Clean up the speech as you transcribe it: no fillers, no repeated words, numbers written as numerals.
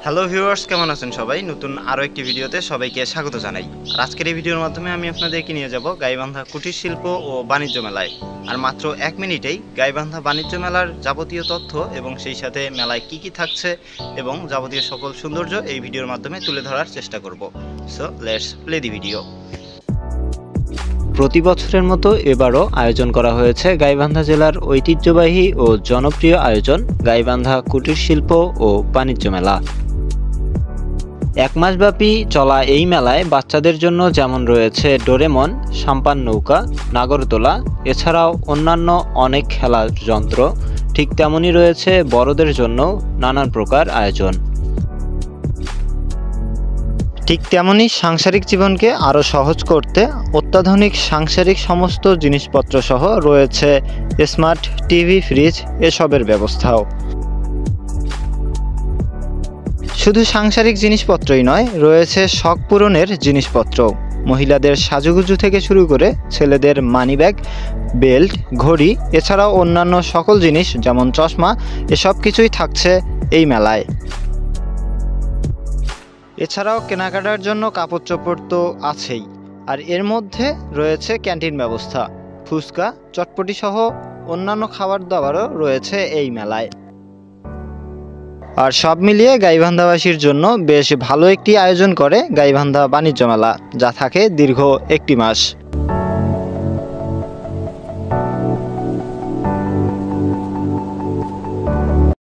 Hello viewers, কেমন আছেন সবাই? নতুন আরও একটি ভিডিওতে সবাইকে স্বাগত জানাই। আর আজকের এই ভিডিওর মাধ্যমে আমি আপনাদেরকে নিয়ে যাব গাইবান্ধা কুটির শিল্প ও বাণিজ্য মেলায়। আর মাত্র 1 মিনিটেই গাইবান্ধা বাণিজ্য মেলার যাবতীয় তথ্য এবং সেই সাথে মেলায় কি কি থাকছে এবং যাবতীয় সকল সৌন্দর্য এই ভিডিওর মাধ্যমে তুলে ধরার চেষ্টা করব। So let's play the video. প্রতি বছরের মতো এবারও আয়োজন করা হয়েছে গাইবান্ধা জেলার ঐতিহ্যবাহী ও জনপ্রিয় আয়োজন গাইবান্ধা কুটির শিল্প ও বাণিজ্য মেলা। 1 মাসব্যাপী চলা এই মেলায় বাচ্চাদের জন্য যেমন রয়েছে ডোরেমন, সাম্পান নৌকা, নাগরদোলা, এছাড়াও অন্যান্য অনেক খেলার যন্ত্র, ঠিক তেমনই রয়েছে বড়দের জন্য নানান প্রকার আয়োজন। ঠিক তেমনই সাংসারিক জীবনকে আরও সহজ করতে অত্যাধুনিক সাংসারিক সমস্ত জিনিসপত্র সহ রয়েছে স্মার্ট টিভি, ফ্রিজ এসবের ব্যবস্থাও। শুধু সাংসারিক জিনিসপত্রই নয়, রয়েছে শখ পূরণের জিনিসপত্র। মহিলাদের সাজুগুজু থেকে শুরু করে ছেলেদের মানিব্যাগ, বেল্ট, ঘড়ি এছাড়াও অন্যান্য সকল জিনিস যেমন চশমা এসব কিছুই থাকছে এই মেলায়। এছাড়াও কেনাকাটার জন্য কাপড় চোপড় তো আছেই, আর এর মধ্যে রয়েছে ক্যান্টিন ব্যবস্থা। ফুচকা, চটপটি সহ অন্যান্য খাবার দাবারও রয়েছে এই মেলায়। আর সব মিলিয়ে গাইবান্ধাবাসীর জন্য বেশ ভালো একটি আয়োজন করে গাইবান্ধা বাণিজ্য মেলা, যা থাকে দীর্ঘ 1 মাস।